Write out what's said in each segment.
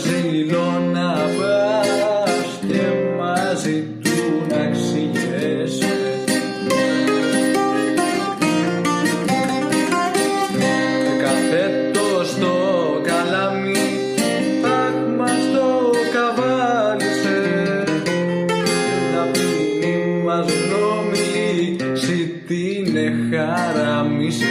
ζήλο να πας και μαζί του να ξηγέσαι. Καθέτο στο καλάμι, αχ μας το καβάλισε. Ταπεινή μας γνώμη, συ την εχαράμισες.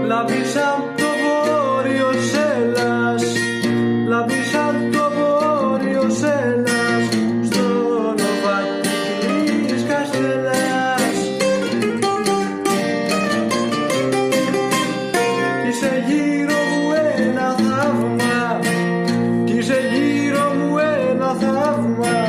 Λάβεις απ' το βόρειο Σέλλας, λάβεις απ' το βόρειο Σέλλας, στο νοβάτι της Καστελάς. Κι είσαι γύρω μου ένα θαύμα, κι είσαι γύρω μου ένα θαύμα.